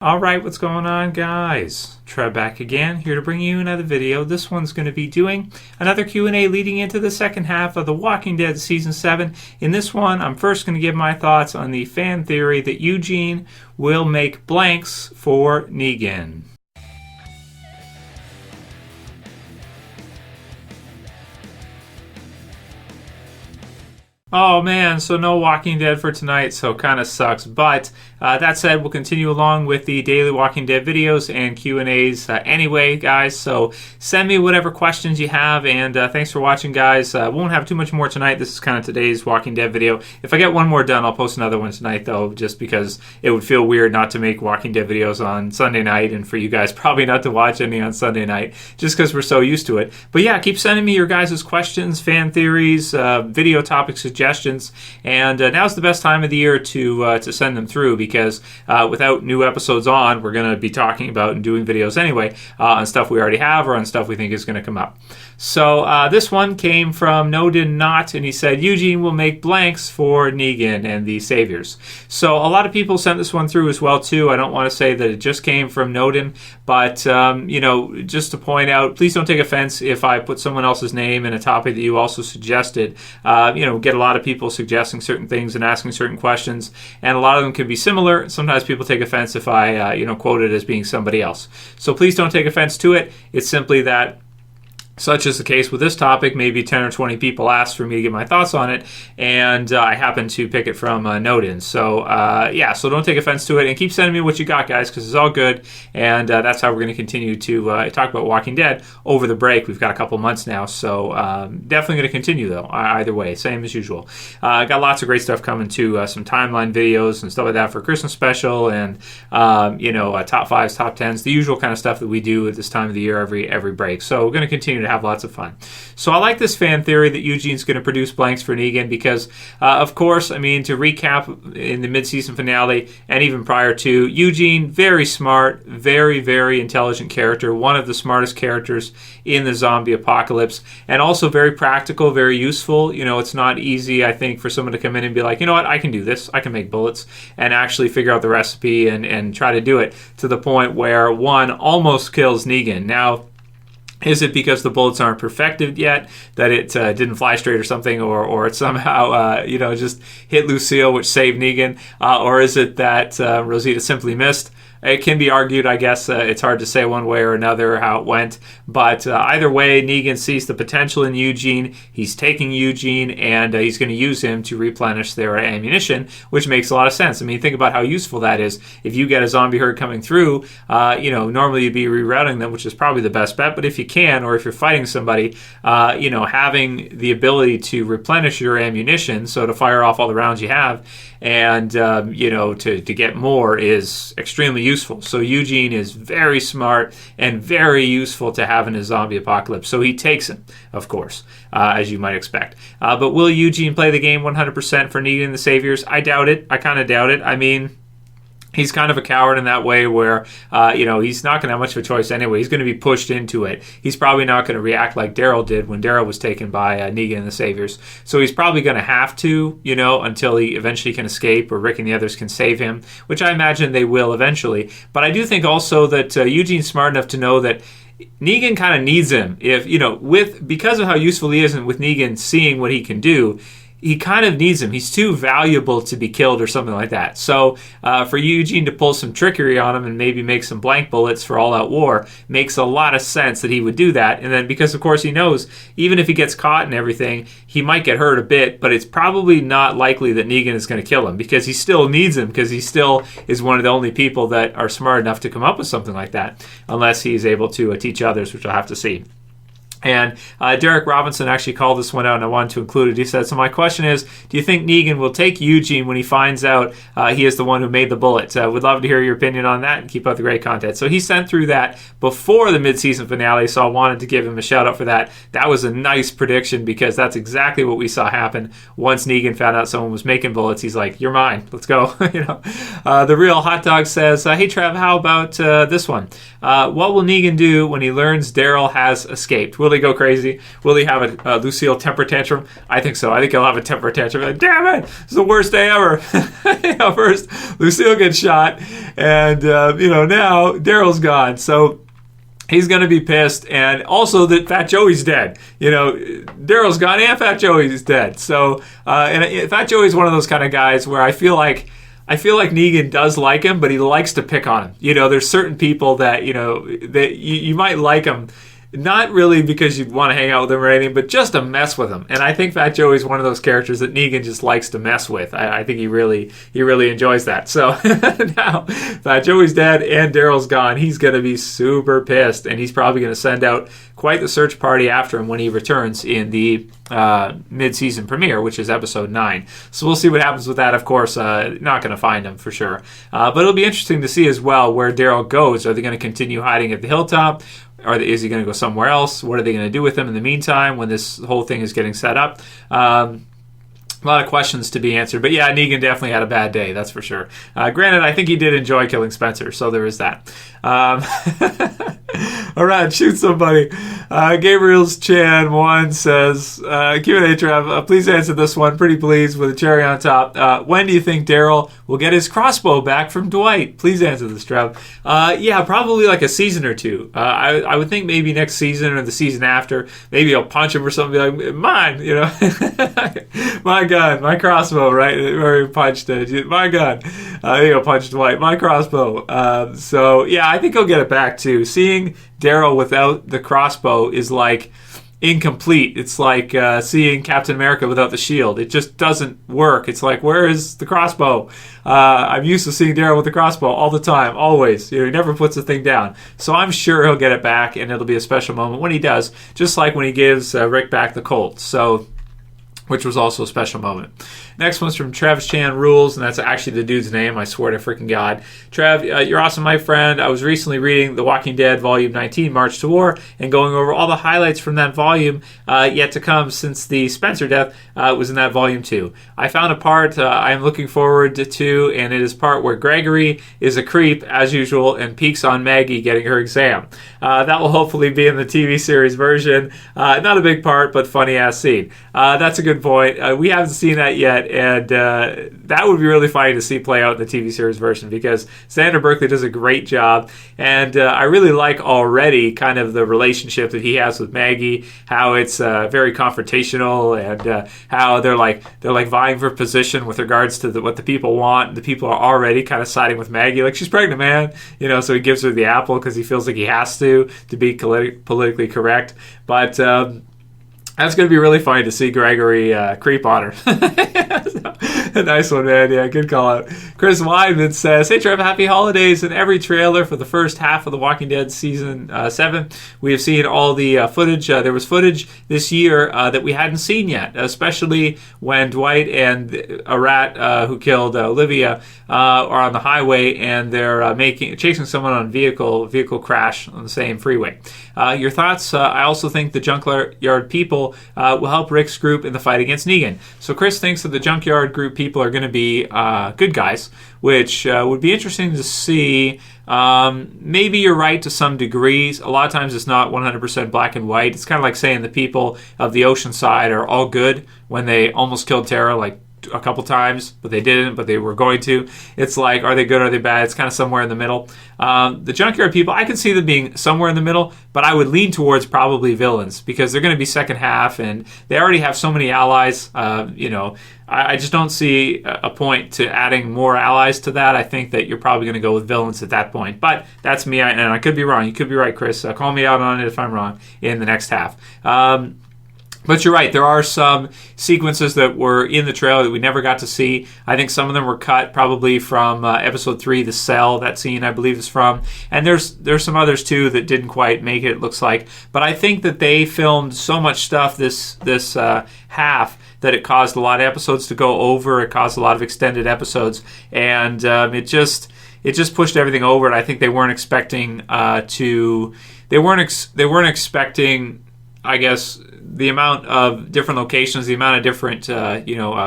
Alright, what's going on, guys? Trev back again, here to bring you another video. This one's going to be doing another Q&A leading into the second half of The Walking Dead Season 7. In this one, I'm first going to give my thoughts on the fan theory that Eugene will make blanks for Negan. Oh man, so no Walking Dead for tonight, so kind of sucks. But that said, we'll continue along with the daily Walking Dead videos and Q&As anyway, guys. So send me whatever questions you have, and thanks for watching, guys. Won't have too much more tonight. This is kind of today's Walking Dead video. If I get one more done, I'll post another one tonight, though, just because it would feel weird not to make Walking Dead videos on Sunday night, and for you guys probably not to watch any on Sunday night, just because we're so used to it. But yeah, keep sending me your guys' questions, fan theories, video topic suggestions, and now's the best time of the year to send them through, because without new episodes on, we're going to be talking about and doing videos anyway on stuff we already have or on stuff we think is going to come up. So this one came from Nodin Knott, and he said Eugene will make blanks for Negan and the Saviors. So a lot of people sent this one through as well too. I don't want to say that it just came from Nodin, but you know, just to point out, please don't take offense if I put someone else's name in a topic that you also suggested. You know, get a lot of people suggesting certain things and asking certain questions, and a lot of them can be similar. Sometimes people take offense if I you know, quote it as being somebody else. So please don't take offense to it. It's simply that, such is the case with this topic, maybe 10 or 20 people asked for me to get my thoughts on it, and I happened to pick it from Nodin. So, yeah, so don't take offense to it, and keep sending me what you got, guys, because it's all good, and that's how we're going to continue to talk about Walking Dead over the break. We've got a couple months now, so definitely going to continue, though, either way, same as usual. Got lots of great stuff coming, too, some timeline videos and stuff like that for Christmas special, and, you know, top 5s, top 10s, the usual kind of stuff that we do at this time of the year every break. So we're going to continue to have lots of fun. So I like this fan theory that Eugene's going to produce blanks for Negan because, of course, I mean, to recap in the mid-season finale and even prior to, Eugene, very smart, very, very intelligent character, one of the smartest characters in the zombie apocalypse, and also very practical, very useful. You know, it's not easy, I think, for someone to come in and be like, you know what, I can do this, I can make bullets, and actually figure out the recipe and try to do it to the point where one almost kills Negan. Now, is it because the bullets aren't perfected yet, that it didn't fly straight or something, or it somehow, you know, just hit Lucille, which saved Negan? Or is it that Rosita simply missed? It can be argued, I guess. It's hard to say one way or another how it went. But either way, Negan sees the potential in Eugene. He's taking Eugene, and he's going to use him to replenish their ammunition, which makes a lot of sense. I mean, think about how useful that is. If you get a zombie herd coming through, you know, normally you'd be rerouting them, which is probably the best bet. But if you can, or if you're fighting somebody, you know, having the ability to replenish your ammunition, so to fire off all the rounds you have, and, you know, to get more is extremely useful. So Eugene is very smart and very useful to have in a zombie apocalypse. So he takes him, of course, as you might expect. But will Eugene play the game 100% for Negan and the Saviors? I doubt it. I kind of doubt it. I mean, he's kind of a coward in that way where, you know, he's not going to have much of a choice anyway. He's going to be pushed into it. He's probably not going to react like Daryl did when Daryl was taken by Negan and the Saviors. So he's probably going to have to, you know, until he eventually can escape or Rick and the others can save him, which I imagine they will eventually. But I do think also that Eugene's smart enough to know that Negan kind of needs him. If, you know, because of how useful he is and with Negan seeing what he can do, he kind of needs him. He's too valuable to be killed or something like that. So for Eugene to pull some trickery on him and maybe make some blank bullets for all-out war makes a lot of sense that he would do that. And then because, of course, he knows even if he gets caught and everything, he might get hurt a bit, but it's probably not likely that Negan is going to kill him because he still needs him, because he still is one of the only people that are smart enough to come up with something like that, unless he's able to teach others, which I'll have to see. And Derek Robinson actually called this one out, and I wanted to include it. He said, so my question is, do you think Negan will take Eugene when he finds out he is the one who made the bullet? Would love to hear your opinion on that, and keep up the great content. So he sent through that before the mid-season finale, so I wanted to give him a shout-out for that. That was a nice prediction, because that's exactly what we saw happen. Once Negan found out someone was making bullets, he's like, you're mine. Let's go. You know. The Real Hot Dog says, hey, Trev, how about this one? What will Negan do when he learns Daryl has escaped? Will Will he go crazy? Will he have a Lucille temper tantrum? I think so. I think he'll have a temper tantrum. Like, damn it! It's the worst day ever. First, Lucille gets shot, and now Daryl's gone. So he's going to be pissed, and also that Fat Joey's dead. Daryl's gone and Fat Joey's dead. So, and Fat Joey's one of those kind of guys where I feel like Negan does like him, but he likes to pick on him. There's certain people that, that you might like him, not really because you want to hang out with him or anything, but just to mess with him. And I think Fat Joey's one of those characters that Negan just likes to mess with. I think he really enjoys that. So now Fat Joey's dead and Daryl's gone. He's going to be super pissed, and he's probably going to send out quite the search party after him when he returns in the mid-season premiere, which is episode 9. So we'll see what happens with that. Of course, not going to find him for sure. But it'll be interesting to see as well where Daryl goes. Are they going to continue hiding at the hilltop? Is he going to go somewhere else? What are they going to do with him in the meantime when this whole thing is getting set up? A lot of questions to be answered. But yeah, Negan definitely had a bad day, that's for sure. Granted, I think he did enjoy killing Spencer, so there is that. All right, shoot somebody. Gabriels Chan1 says, Q&A, Trev, please answer this one, pretty please, with a cherry on top. When do you think Daryl will get his crossbow back from Dwight? Please answer this, Trev. Yeah, probably like a season or two. I would think maybe next season or the season after. Maybe he'll punch him or something, be like, mine, my gun, my crossbow, right? Where he punched it. My gun. He'll punch Dwight, my crossbow. So, yeah, I think he'll get it back, too. Seeing Daryl without the crossbow is like incomplete. It's like seeing Captain America without the shield. It just doesn't work. It's like, where is the crossbow? I'm used to seeing Daryl with the crossbow all the time, always. He never puts the thing down. So I'm sure he'll get it back, and it'll be a special moment when he does, just like when he gives Rick back the Colt. So, which was also a special moment. Next one's from TREVSCHAN Rules, and that's actually the dude's name, I swear to freaking God. Trev, you're awesome, my friend. I was recently reading The Walking Dead Volume 19, March to War, and going over all the highlights from that volume yet to come since the Spencer death was in that volume too. I found a part I am looking forward to, and it is part where Gregory is a creep, as usual, and peeks on Maggie getting her exam. That will hopefully be in the TV series version. Not a big part, but funny-ass scene. That's a good point. We haven't seen that yet, and that would be really funny to see play out in the TV series version because Sandra Berkeley does a great job, and I really like already kind of the relationship that he has with Maggie, how it's very confrontational, and how they're like vying for position with regards to what the people want. The people are already kind of siding with Maggie, like she's pregnant, man, so he gives her the apple because he feels like he has to be politically correct, but that's going to be really funny to see Gregory creep on her. Nice one, man. Yeah, good call out. Chris Wyman says, hey, Trev, happy holidays. In every trailer for the first half of The Walking Dead Season 7, we have seen all the footage. There was footage this year that we hadn't seen yet, especially when Dwight and a rat who killed Olivia are on the highway and they're chasing someone on a vehicle crash on the same freeway. Your thoughts? I also think the junkyard people will help Rick's group in the fight against Negan. So Chris thinks that the junkyard group people are going to be good guys, which would be interesting to see. Maybe you're right to some degrees. A lot of times it's not 100% black and white. It's kind of like saying the people of the ocean side are all good when they almost killed Tara like a couple times, but they didn't, but they were going to. It's like, are they good, are they bad? It's kind of somewhere in the middle. The junkyard people, I can see them being somewhere in the middle, but I would lean towards probably villains because they're going to be second half and they already have so many allies. I just don't see a point to adding more allies to that. I think that you're probably going to go with villains at that point, but that's me, and I could be wrong. You could be right, Chris. Call me out on it if I'm wrong in the next half. But you're right, there are some sequences that were in the trailer that we never got to see. I think some of them were cut probably from episode 3, The Cell, that scene I believe is from. And there's some others too that didn't quite make it looks like. But I think that they filmed so much stuff this half that it caused a lot of episodes to go over. It caused a lot of extended episodes. And it just pushed everything over. And I think they weren't expecting, I guess, the amount of different locations, the amount of different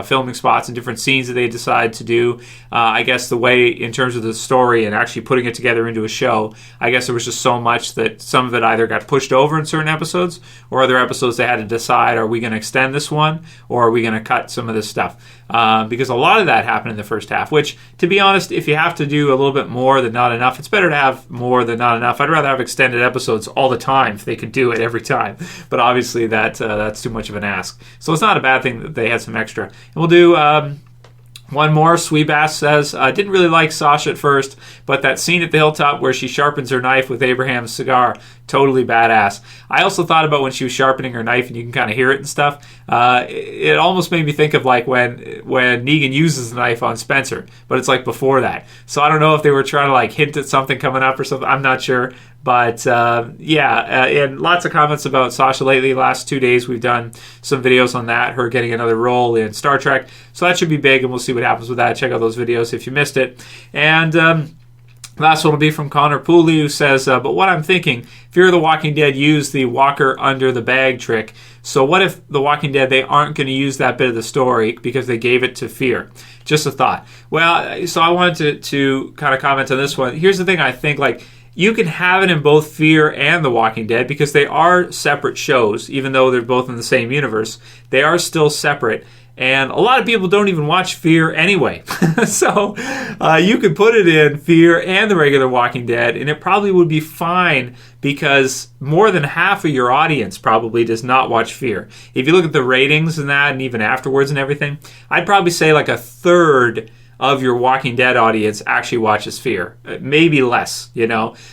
filming spots and different scenes that they decide to do. I guess the way in terms of the story and actually putting it together into a show, I guess there was just so much that some of it either got pushed over in certain episodes, or other episodes they had to decide, are we going to extend this one or are we going to cut some of this stuff? Because a lot of that happened in the first half, which, to be honest, if you have to do a little bit more than not enough, it's better to have more than not enough. I'd rather have extended episodes all the time if they could do it every time. But obviously that's too much of an ask. So it's not a bad thing that they had some extra. And we'll do one more. Sweebass says, didn't really like Sasha at first, but that scene at the hilltop where she sharpens her knife with Abraham's cigar, totally badass. I also thought about when she was sharpening her knife and you can kind of hear it and stuff. It almost made me think of like when Negan uses the knife on Spencer, but it's like before that. So I don't know if they were trying to like hint at something coming up or something. I'm not sure. But and lots of comments about Sasha lately. Last 2 days we've done some videos on that, her getting another role in Star Trek. So that should be big, and we'll see what happens with that. Check out those videos if you missed it. And last one will be from Connor Pooley, who says, but what I'm thinking, Fear of the Walking Dead used the walker under the bag trick. So what if The Walking Dead, they aren't going to use that bit of the story because they gave it to Fear? Just a thought. Well, so I wanted to kind of comment on this one. Here's the thing, I think, like, you can have it in both Fear and The Walking Dead because they are separate shows, even though they're both in the same universe. They are still separate. And a lot of people don't even watch Fear anyway. So you could put it in Fear and the regular Walking Dead, and it probably would be fine because more than half of your audience probably does not watch Fear. If you look at the ratings and that, and even afterwards and everything, I'd probably say like a third of your Walking Dead audience actually watches Fear. Maybe less,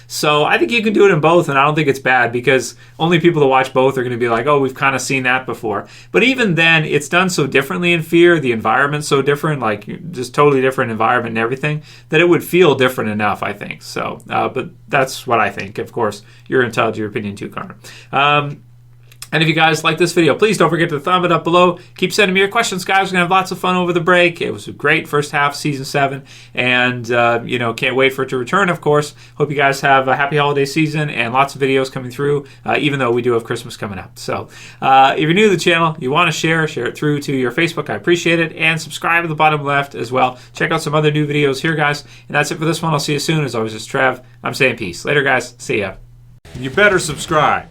So I think you can do it in both, and I don't think it's bad because only people that watch both are going to be like, oh, we've kind of seen that before. But even then, it's done so differently in Fear, the environment's so different, like just totally different environment and everything, that it would feel different enough, I think. So, but that's what I think. Of course, you're entitled to your opinion too, Connor. And if you guys like this video, please don't forget to thumb it up below. Keep sending me your questions, guys. We're going to have lots of fun over the break. It was a great first half, Season 7. And, can't wait for it to return, of course. Hope you guys have a happy holiday season and lots of videos coming through, even though we do have Christmas coming up. So if you're new to the channel, you want to share it through to your Facebook. I appreciate it. And subscribe at the bottom left as well. Check out some other new videos here, guys. And that's it for this one. I'll see you soon. As always, it's Trev. I'm saying peace. Later, guys. See ya. You better subscribe.